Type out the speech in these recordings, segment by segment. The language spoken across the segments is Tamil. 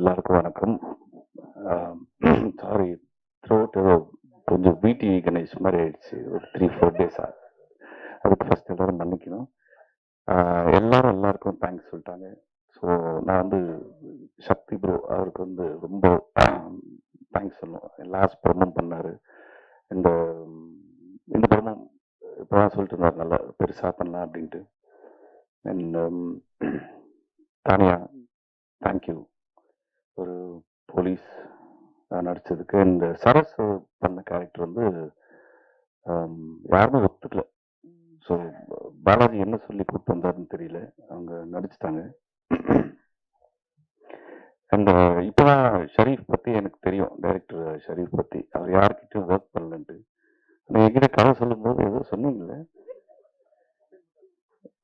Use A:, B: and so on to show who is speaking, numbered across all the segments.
A: எல்லாருக்கும் வணக்கம். சாரி, த்ரோட் கொஞ்சம் பிடி கணேஷ் மாதிரி ஆயிடுச்சு. ஒரு 3-4 டேஸா. அதுக்கு ஃபர்ஸ்ட் எல்லாரும் மன்னிக்கணும். எல்லாருக்கும் தேங்க்ஸ் சொல்லிட்டாங்க. ஸோ நான் வந்து சக்தி ப்ரோ அவருக்கு வந்து ரொம்ப தேங்க்ஸ் சொல்லணும். லாஸ்ட் படமும் பண்ணாரு. இந்த இந்த படமும் இப்போதான் சொல்லிட்டு இருந்தார் நல்லா பெருசா பண்ணலாம் அப்படின்ட்டு. And Tania thank you. ஒரு போலீஸ் நடிச்சதுக்கு. இந்த சரஸ் பண்ண கேரக்டர் வந்து யாருமே ஒத்துக்கல. ஸோ பாலாஜி என்ன சொல்லி கூப்பிட்டு வந்தாருன்னு தெரியல, அவங்க நடிச்சுட்டாங்க. அண்ட் இப்போதான் ஷரீஃப் பத்தி எனக்கு தெரியும், டைரக்டர் ஷரீஃப் பத்தி. அவர் யார்கிட்டயும் ஒர்க் பண்ணலன்ட்டு என்கிட்ட கதை சொல்லும்போது ஏதோ சொன்னீங்கல்ல,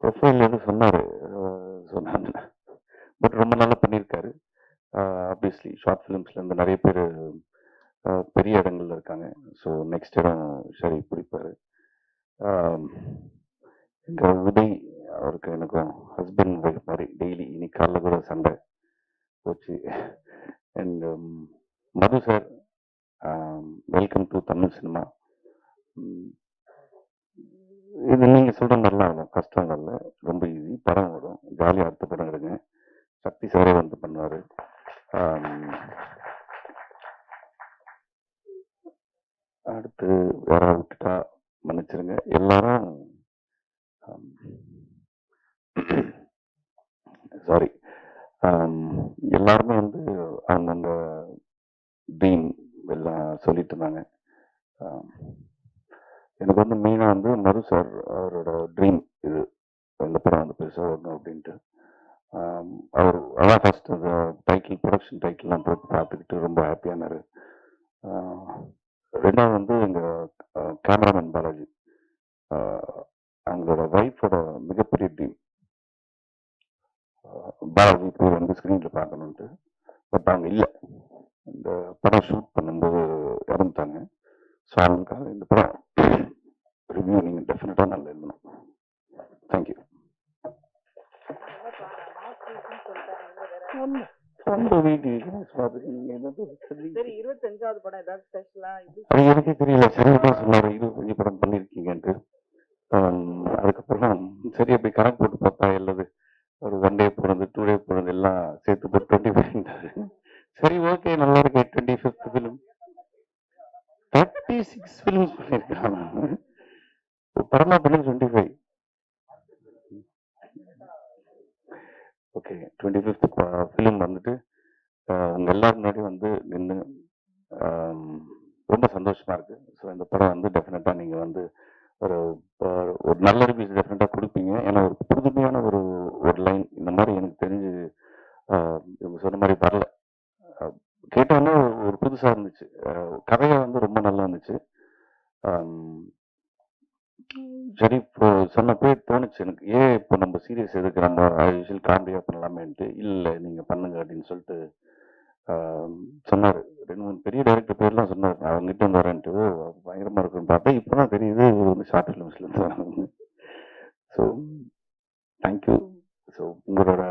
A: ப்ரொஃபைல் எதுவும் சொன்னாரு. சொன்னாங்க. பட் ரொம்ப நல்லா பண்ணியிருக்காரு. ஆப்வியஸ்லி ஷார்ட் ஃபிலிம்ஸ்ல இருந்து நிறைய பேர் பெரிய இடங்கள்ல இருக்காங்க. ஸோ நெக்ஸ்ட் இடம் ஷரீஃப் பிடிப்பாரு. எங்க உதய் அவருக்கு எனக்கும் ஹஸ்பண்ட் ஒய்ஃப் மாதிரி டெய்லி. இன்னைக்கு காலைல கூட சண்டை போச்சு. And Madhu sir, welcome to Tamil cinema. இது நீங்க சொல்ற மாதிரிலாம் இருக்கும், கஷ்டம் இல்லை, ரொம்ப ஈஸி. படம் வரும், ஜாலியாக அடுத்த படம் எடுங்க. சக்தி சாரே வந்து பண்ணுவாரு. அடுத்து வேற விட்டுட்டா மன்னிச்சிருங்க எல்லாரும். சாரி. எல்லாருமே வந்து அந்தந்த ட்ரீம் எல்லாம் சொல்லிட்டு இருந்தாங்க. எனக்கு வந்து மெயினாக வந்து மது சார் அவரோட ட்ரீம் இது, இந்த படம் வந்து பெருசாக வரணும் அப்படின்ட்டு. அவர் அதான் ஃபர்ஸ்ட் அந்த டைட்டில், ப்ரொடக்ஷன் டைட்டில்லாம் போட்டு பார்த்துக்கிட்டு ரொம்ப ஹாப்பியானாரு. ரெண்டாவது வந்து எங்கள் கேமராமேன் பாலாஜி, அவங்களோட ஒய்ஃபோட மிகப்பெரிய ட்ரீம் பாலாஜி பேர் வந்து ஸ்க்ரீனில் பார்க்கணுன்ட்டு. பட் அவங்க இல்லை, இந்த படம் ஷூட் பண்ணும்போது இறந்துட்டாங்க. ஸோ அவங்களுக்காக இந்த படம் ரிவ்யூ நீங்கள் டெஃபினட்டாக நல்லா எழுதணும். தேங்க்யூ. எனக்கே தெரியல, சரிதான் சொன்னாரு 25 படம் பண்ணிருக்கீங்கன்ட்டு. அதுக்கப்புறம் சரி அப்படி கணக்கு போட்டு பார்த்தா எல்லாது ஒரு 1 டே போனது, 2 டே போனது எல்லாம் சேர்த்து போட்டு 25. சரி ஓகே, நல்லா இருக்கு. 25th ஃபிலிம், 36 ஃபிலிம்ஸ் பண்ணியிருக்காங்க. படமா பண்ணி 25. ஓகே, 25th ஃபிலிம் வந்துட்டு உங்க எல்லாரும் முன்னாடி வந்து நின்று ரொம்ப சந்தோஷமா இருக்கு. ஸோ இந்த படம் வந்து டெஃபினட்டா நீங்க வந்து ஒரு ஒரு நல்ல ரிவ்யூஸ் டெஃபினட்டா கொடுப்பீங்க. ஏன்னா ஒரு புதுமையான ஒரு லைன் இந்த மாதிரி எனக்கு தெரிஞ்சு இவங்க சொன்ன மாதிரி வரல. கேட்டோன்னே ஒரு புதுசா இருந்துச்சு. கதையை வந்து ரொம்ப நல்லா இருந்துச்சு. சரி, இப்போ சொன்னப்பே தோணுச்சு எனக்கு, ஏன் இப்போ நம்ம சீரியஸ் எதுக்கு, நம்ம யூஷுவல் காமெடியா பண்ணலாமேன்ட்டு. இல்லை நீங்க பண்ணுங்க அப்படின்னு சொல்லிட்டு சொன்னாரு. 2-3 பெரிய டைரக்டர் பேர்லாம் சொன்னார், அவங்ககிட்ட வந்து வரேன்ட்டு. பயங்கரமா இருக்குன்னு பார்த்தா இப்போதான் தெரியுது இவர் வந்து ஷார்ட் ஃபிலிம்ஸ்ல இருந்து வராங்க. So thank you. ஸோ உங்களோட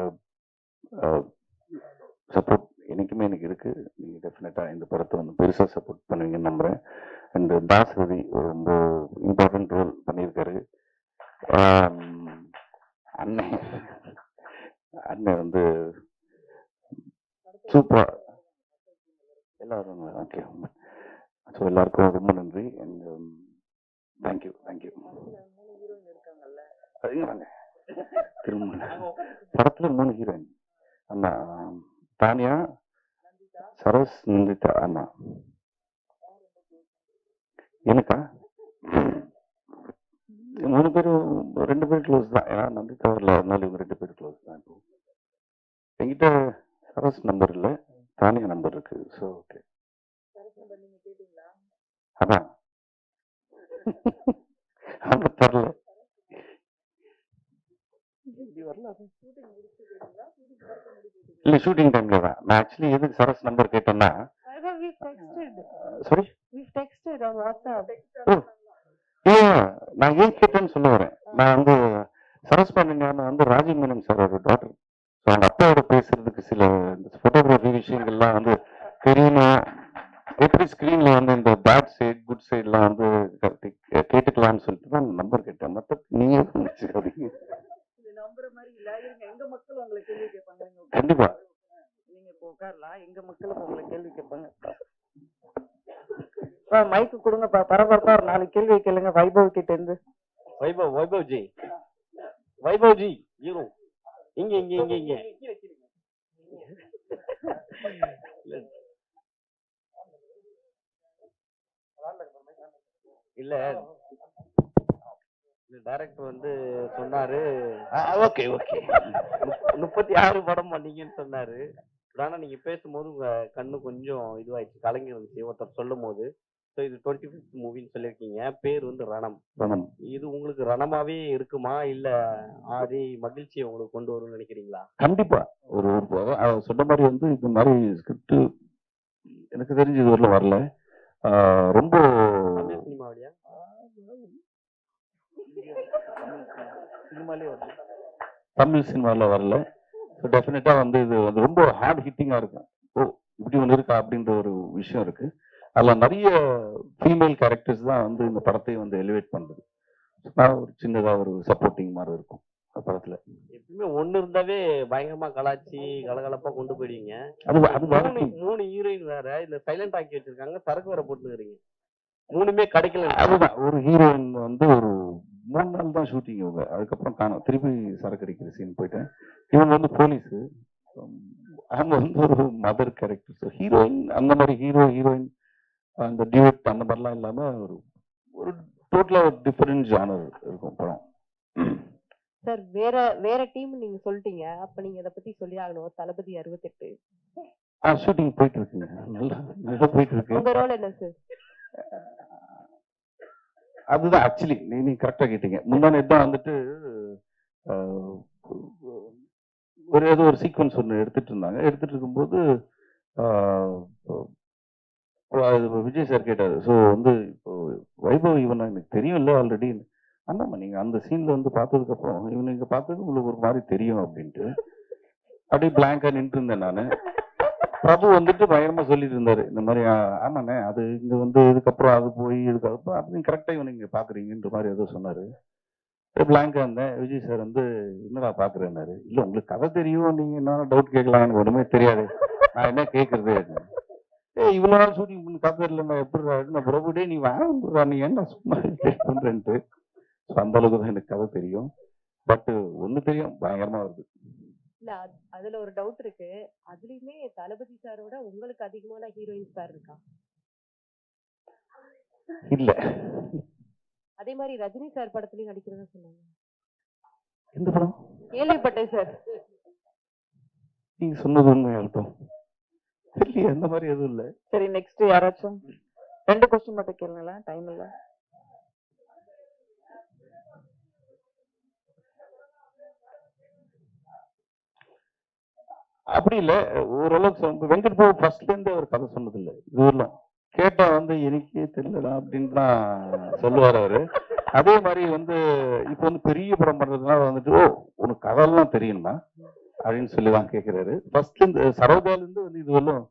A: சப்போர்ட் என்னைக்குமே எனக்கு இருக்கு. நீங்க டெஃபினட்டா இந்த படத்தை வந்து பெருசா சப்போர்ட் பண்ணுவீங்கன்னு நம்புறேன். அண்ட் தாஸ் ரவி ரொம்ப இம்பார்ட்டன்ட் ரோல் பண்ணியிருக்காரு. அண்ணன் அண்ணன் வந்து சூப்பரா எல்லாரும். ஓகே, ஸோ எல்லாருக்கும் ரொம்ப நன்றி. And thank you thank you. வாங்க, திரும்ப படத்துல 3 ஹீரோயின். அண்ணா தானியா, சரோஸ், நந்திதா. அண்ணா எனக்கா 3 பேரும் 2 பேர் க்ளோஸ் தான். ஏன்னா நந்திதா வரல, அதனால இவங்க 2 பேர் க்ளோஸ் தான். இப்போ என்கிட்ட சரோஸ் நம்பர் இல்லை, தானியா நம்பர் இருக்கு. ஸோ ஓகே, அதான் அவங்க தரல. இல்ல ஷூட்டிங் டைம்ல தான். நான் ஆக்சுவலி எதுக்கு சரஸ் நம்பர் கேட்டேன்னா, சாரி நான் ஏன் கேட்டேன்னு சொல்ல வரேன். நான் வந்து சரஸ் பாண்டியன் வந்து Rajiv Menon sir doctor so அவங்க அப்பாவோட பேசுறதுக்கு சில இந்த ஃபோட்டோகிராஃபி விஷயங்கள்லாம் வந்து தெரியணும். எப்படி ஸ்க்ரீனில் வந்து இந்த பேட் சைட் குட் சைட்லாம் வந்து கேட்டுக்கலாம்னு சொல்லிட்டு தான் நம்பர் கேட்டேன். மற்ற நீங்கள் அப்படின்னு
B: நம்புற மாதிரி இல்ல. எங்க மக்கள் உங்களை கேள்வி கேட்பாங்க.
A: கண்டிப்பா
B: நீங்க இப்போ உட்காரலாம். எங்க மக்களும் உங்களை கேள்வி கேட்பாங்க. மைக்கு கொடுங்கப்பா. பரபரப்பா ஒரு 4 கேள்வி கேளுங்க வைபவ் கிட்ட இருந்து.
C: வைபவ் ஜி ஹீரோ இங்க இங்க இங்க இங்க இல்ல டைரக்டர் வந்து சொன்னாரு
A: ஓகே ஓகே
C: 36 படம் பண்ணீங்கன்னு சொன்னாரு. ஆனா நீங்க பேசும்போது உங்க கண்ணு கொஞ்சம் இதுவாயிடுச்சு, கலங்கி இருந்துச்சு ஒருத்தர் சொல்லும் போது. ஸோ இது 25th மூவின்னு சொல்லியிருக்கீங்க. பேர் வந்து ரணம்.
A: ரணம்
C: இது உங்களுக்கு ரணமாவே இருக்குமா இல்ல அதே மகிழ்ச்சியை உங்களுக்கு கொண்டு வரும்னு நினைக்கிறீங்களா?
A: கண்டிப்பா ஒரு அவர் சொன்ன மாதிரி வந்து இந்த மாதிரி ஸ்கிரிப்ட் எனக்கு தெரிஞ்சு இது வரல வரல. ரொம்ப
C: தமிழ் சினிமாவிலையா?
B: சினிமாலே வருது.
A: தமிழ் சினிமாவில் வரல. ஸோ டெஃபினட்டாக வந்து இது வந்து ரொம்ப ஹார்ட் ஹிட்டிங்காக இருக்கும். ஓ இப்படி ஒன்று இருக்கா அப்படின்ற ஒரு விஷயம் இருக்கு. அதில் நிறைய ஃபீமேல் கேரக்டர்ஸ் தான் வந்து இந்த படத்தை வந்து எலிவேட் பண்ணுறது. ஒரு சின்னதாக ஒரு சப்போர்ட்டிங் மாதிரி இருக்கும் அந்த படத்தில்.
C: எப்பவுமே ஒண்ணு இருந்தாவே பயங்கரமா கலாச்சி கலகலப்பா கொண்டு போயிடுவீங்க.
A: அது அது
C: மூணு ஹீரோயின் வேற இந்த சைலண்ட் ஆக்கி வச்சிருக்காங்க, சரக்கு வேற போட்டுக்கிறீங்க. மூணுமே கிடைக்கல.
A: அதுதான் ஒரு ஹீரோயின் வந்து ஒரு 3 நாள் தான் ஷூட்டிங் இவங்க. அதுக்கப்புறம் காணும் திருப்பி சரக்கு அடிக்கிற சீன் போயிட்டேன். இவங்க வந்து போலீஸு, அவங்க வந்து ஒரு மதர் கேரக்டர். ஸோ ஹீரோயின் அந்த மாதிரி ஹீரோயின் அந்த டியூட் அந்த மாதிரிலாம் இல்லாமல் ஒரு ஒரு டோட்டலாக டிஃப்ரெண்ட் ஜானர் இருக்கும் படம்.
D: சார் வேற டீம் நீங்க சொல்லிட்டீங்க. அப்ப நீங்க இதை பத்தி சொல்லி ஆகணும். தளபதி 68
A: ஷூட்டிங் போயிட்டு இருக்குங்க. நல்லா போயிட்டு இருக்கு.
D: உங்க ரோல் என்ன சார்?
A: அதுதான் ஆக்சுவலி நீங்க கரெக்டா கேட்டீங்க. முன்னாடி தான் வந்துட்டு ஒரு ஏதோ ஒரு சீக்வன்ஸ் ஒன்று எடுத்துட்டு இருந்தாங்க. எடுத்துட்டு இருக்கும்போது விஜய் சார் கேட்டாரு. ஸோ வந்து இப்போ வைபவ் இவனை எனக்கு தெரியும் இல்லை ஆல்ரெடி. ஆமாம்மா நீங்க அந்த சீன்ல வந்து பார்த்ததுக்கு அப்புறம் இவனை இங்க பார்த்தது உங்களுக்கு ஒரு மாதிரி தெரியும் அப்படின்ட்டு அப்படியே பிளாங்கா நின்று இருந்தேன் நான். பிரபு வந்துட்டு பயங்கரமா சொல்லிட்டு இருந்தாரு இந்த மாதிரி. ஆமாண்ணே அது இங்க வந்து இதுக்கப்புறம் அது போய் இதுக்கப்புறம் அப்படின்னு கரெக்டா இவனை இங்க பாக்குறீங்கன்ற மாதிரி ஏதோ சொன்னாரு. பிளாங்கா இருந்தேன். விஜய் சார் வந்து என்னடா பாக்குறேன்னாரு. இல்ல உங்களுக்கு கதை தெரியும், நீங்க என்ன டவுட் கேட்கலாம், எனக்கு ஒண்ணுமே தெரியாது, நான் என்ன கேட்கறது. இவ்வளவு நாள் ஷூட்டிங் பண்ணி கதை இல்லைன்னா எப்படி நான் பிரபுடே நீ வாங்க நீ என்ன சும்மா பண்றேன்ட்டு. அந்த அளவுக்கு தான் எனக்கு கதை தெரியும். பட் ஒண்ணு தெரியும், பயங்கரமா வருது.
D: இல்ல அதுல ஒரு டவுட் இருக்கு. அதுலயுமே தளபதி சாரோட உங்களுக்கு அதிகமான ஹீரோயின் சார் இருக்கா?
A: இல்ல
D: அதே மாதிரி ரஜினி சார் படத்துலயும் நடிக்கிறதா சொன்னாங்க.
A: எந்த படம்?
D: கேள்விப்பட்டேன் சார்.
A: நீங்க சொன்னது உண்மை அர்த்தம் இல்லையா? அந்த மாதிரி எதுவும் இல்ல.
B: சரி நெக்ஸ்ட் யாராச்சும் 2 கொஸ்டின் மட்டும் கேளுங்களா, டைம் இல்ல.
A: அப்படி இல்ல, ஓரளவுக்கு வெங்கட் பாபு ஃபர்ஸ்ட்ல இருந்து அவர் கதை சொன்னது இல்லை இது வரலாம். கேட்டா வந்து எனக்கே தெரியலடா அப்படின்னு தான் சொல்லுவார் அவரு. அதே மாதிரி வந்து இப்ப வந்து பெரிய படம் பண்றதுனால வந்துட்டு ஓ உனக்கு கதையெல்லாம் தெரியுமா அப்படின்னு சொல்லிதான் கேட்கிறாரு. ஃபர்ஸ்ட்ல இருந்து சரோஜால இருந்து வந்து இது வரலாம்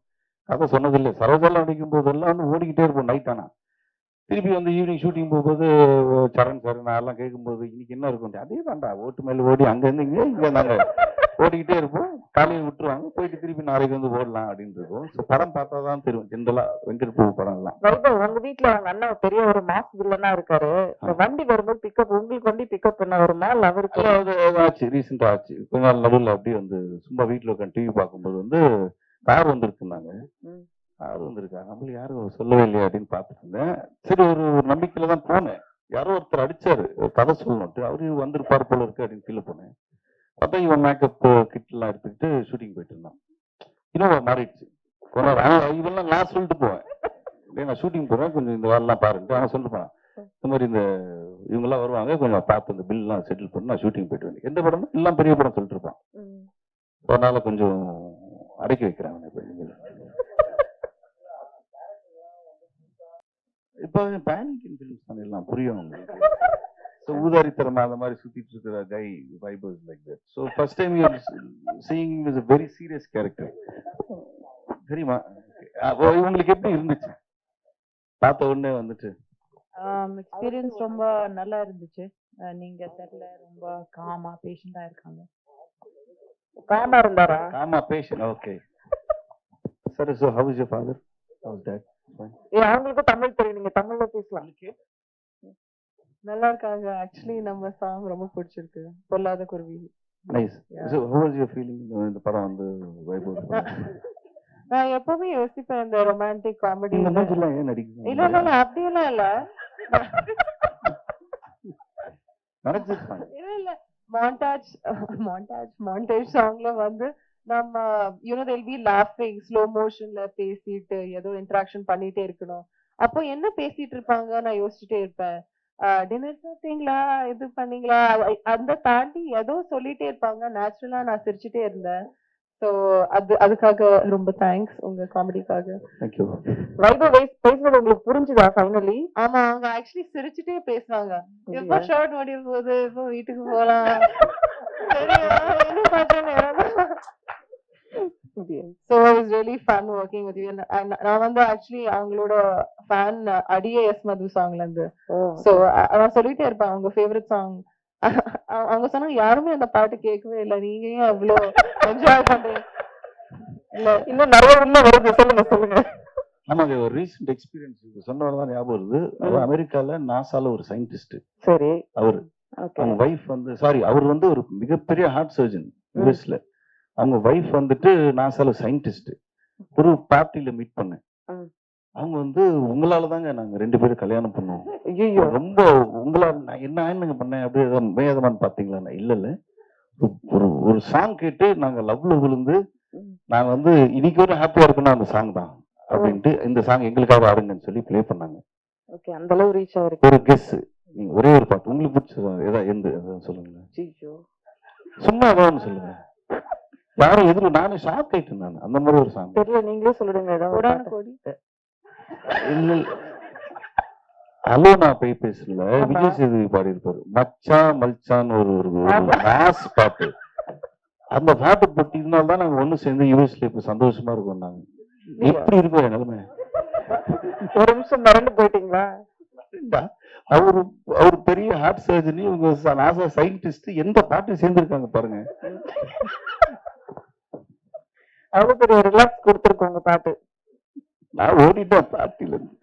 A: கதை சொன்னதில்லை. சரோஜாலாம் நடிக்கும் போதெல்லாம் வந்து ஓடிக்கிட்டே இருப்போம் நைட். ஆனா திருப்பி வந்து ஈவினிங் ஷூட்டிங் போகும்போது சரண் சார் நான் எல்லாம் கேட்கும்போது இன்னைக்கு என்ன இருக்கும், அதே தான்டா ஓட்டு மேல ஓடி அங்க இருந்து இங்க நாங்க ஓடிக்கிட்டே இருப்போம். காலையில் விட்டுருவாங்க, போயிட்டு திருப்பி நாளைக்கு வந்து ஓடலாம் அப்படின்னு இருக்கும். ஸோ படம் பார்த்தா தான் தெரியும் ஜென்ரலா வெங்கட் பிரபு படம் எல்லாம்.
B: உங்க வீட்டுல உங்க அண்ணன் பெரிய ஒரு மாஸ் வில்லனா இருக்காரு. வண்டி வரும்போது பிக்கப் உங்களுக்கு வண்டி பிக்கப் பண்ண வருமா இல்ல அவருக்கு?
A: ஆச்சு ரீசெண்டா ஆச்சு கொஞ்ச நாள் நடுவில் அப்படியே வந்து சும்மா வீட்டுல உட்காந்து டிவி பார்க்கும்போது வந்து கார் வந்திருக்குனாங்க. கார் வந்திருக்காங்க, நம்மளுக்கு யாரும் சொல்லவே இல்லையா அப்படின்னு பார்த்துட்டு இருந்தேன். சரி ஒரு நம்பிக்கையில தான் போனேன். யாரோ ஒருத்தர் அடிச்சாரு கதை சொல்லணும்ட்டு, அவரு வந்திருப்பாரு போல இருக்கு அப்படின்னு ஃபீல் பண்ணேன். பார்த்தா இவன் மேக்கப் கிட் எல்லாம் எடுத்துக்கிட்டு ஷூட்டிங் போயிட்டு இருந்தான். இன்னும் மாறிடுச்சு. இவெல்லாம் நான் சொல்லிட்டு போவேன், நான் ஷூட்டிங் போறேன் கொஞ்சம் இந்த வேலைலாம் பாருங்க. அவன் சொல்லிட்டு போனான் இந்த மாதிரி இந்த இவங்கெல்லாம் வருவாங்க கொஞ்சம் பார்த்து இந்த பில் எல்லாம் செட்டில் பண்ணி நான் ஷூட்டிங் போயிட்டு வந்தேன். எந்த படம் எல்லாம் பெரிய படம் சொல்லிட்டு இருப்பான். அதனால கொஞ்சம் அடக்கி வைக்கிறாங்க. இப்போ பேனிக் ஃபிலிம்ஸ் எல்லாம் புரியும் உங்களுக்கு. ஸோ ஊதாரித்தனமா அந்த மாதிரி சுத்திட்டு இருக்கிற guy Vaibhav like that. So first time you seeing is a very serious character தெரியுமா? அப்போ உங்களுக்கு எப்படி இருந்துச்சு பார்த்த உடனே வந்துட்டு?
B: எக்ஸ்பீரியன்ஸ் ரொம்ப நல்லா இருந்துச்சு. நீங்க தெரியல ரொம்ப காமா பேஷண்டா இருக்காங்க. காமா இருந்தாரா?
A: ஆமா பேஷன். ஓகே சரி. So how is your father? How is dot?
B: அவங்களுக்கும் தமிழ் தெரியும், நீங்க தமிழ்ல பேசலாம்.
D: நல்லா இருக்காங்க. ஆக்சுவலி நம்ம சாங் ரொம்ப பிடிச்சிருக்கு, பொல்லாத குருவி.
A: Nice. So how was your feeling இந்த படம் வந்து வைபவ்?
D: நான் எப்பவுமே யோசிப்பேன் இந்த ரொமான்டிக் காமெடி.
A: இந்த மாதிரிலாம் ஏன் நடிக்கிறீங்க?
D: இல்ல இல்ல இல்ல அப்படியெல்லாம் இல்ல.
A: நினைச்சிருப்பாங்க.
D: இல்ல இல்ல மாண்டாஜ் சாங்ல வந்து நம்ம they'll be laughing ஸ்லோ மோஷன்ல பேசிட்டு ஏதோ இன்டராக்ஷன் பண்ணிட்டே இருக்கணும். அப்போ என்ன பேசிட்டு இருப்பாங்க நான் யோசிச்சுட்டே இருப்பேன். டின்னர் சாப்பிட்டீங்களா, இது பண்ணீங்களா, அந்த தாண்டி ஏதோ சொல்லிட்டே இருப்பாங்க. நேச்சுரலா நான் சிரிச்சுட்டே இருந்தேன். ஸோ அதுக்காக ரொம்ப தேங்க்ஸ் உங்க காமெடிக்காக.
A: தேங்க்யூ.
B: வைபவ் பேசுறது உங்களுக்கு புரிஞ்சுதா ஃபைனலி?
D: ஆமா, அவங்க ஆக்சுவலி சிரிச்சுட்டே பேசுவாங்க. எப்போ ஷர்ட் முடிய போகுது, எப்போ வீட்டுக்கு போலாம், சரியா என்ன பார்த்தேன்னு. So it was really fun working with you. And நான் வந்து ஆக்சுவலி அவங்களோட ஃபேன் அடியே எஸ் மது சாங்ல இருந்து. ஸோ நான் சொல்லிட்டே இருப்பேன் அவங்க ஃபேவரட் சாங். அவங்க சொன்னாங்க யாருமே அந்த பாட்டு கேட்கவே இல்லை, நீங்க ஏன் அவ்வளோ என்ஜாய் பண்றீங்க? இல்ல
B: இன்னும் நிறைய உள்ள வருது, சொல்லுங்க சொல்லுங்க.
A: நமக்கு ஒரு ரீசெண்ட் எக்ஸ்பீரியன்ஸ் சொன்னதான் ஞாபகம் வருது. அவர் அமெரிக்கால நாசால ஒரு சயின்டிஸ்ட்.
B: சரி.
A: அவர் அவங்க வைஃப் வந்து அவர் வந்து ஒரு மிகப்பெரிய ஹார்ட் சர்ஜன் யூஎஸ்ல. அவங்க வைஃப் வந்துட்டு நாசால சயின்டிஸ்ட். ஒரு பார்ட்டியில மீட் பண்ணேன். அவங்க வந்து உங்களால தாங்க நாங்க 2 பேரும் கல்யாணம் பண்ணோம்.
B: ஐயோ,
A: ரொம்ப உங்களால நான் என்னங்க பண்ணேன் அப்படி மேதமான்னு பாத்தீங்களா? இல்ல இல்ல, ஒரு சாங் கேட்டு நாங்க லவ்ல விழுந்து நாங்க வந்து இன்னைக்கு ஒரு ஹாப்பியா இருக்கணும் அந்த சாங் தான் அப்படின்ட்டு இந்த சாங் எங்களுக்காக ஆடுங்கன்னு சொல்லி ப்ளே பண்ணாங்க.
B: ஓகே, அந்த அளவு ரீச் ஆயிருக்கு.
A: ஒரு கெஸ், நீங்க ஒரே ஒரு பாட்டு உங்களுக்கு பிடிச்ச எந்த சொல்லுங்க.
B: ஐயோ,
A: சும்மா ஏதாவது சொல்லுங்க. யாரும் எதுவும் நானும் ஷாக் ஆயிட்டேன். நான் அந்த மாதிரி ஒரு சாங்
B: தெரியல, நீங்களே சொல்லிடுங்க ஏதாவது.
D: கோடி
A: இல்ல அலோனா போய் பேசல, விஜய் சேதுபதி பாடி இருப்பாரு மச்சா மல்சான்னு ஒரு மாஸ் பாட்டு. அந்த பாட்டு போட்டினால தான் நாங்க ஒண்ணு சேர்ந்து யூஎஸ்ல இப்ப சந்தோஷமா இருக்கோம். நாங்க எப்படி இருக்கோம் நிலைமை?
B: ஒரு நிமிஷம் மறந்து போயிட்டீங்களா?
A: அவரு பெரிய ஹார்ட் சர்ஜரி, உங்க நாசா சயின்டிஸ்ட், எந்த பாட்டு சேர்ந்திருக்காங்க பாருங்க.
B: அவ்வளவு பெரிய ரிலாக்ஸ் கொடுத்துருக்கோங்க பாட்டு.
A: நான் ஓடிட்டேன் பார்ட்டில இருந்து.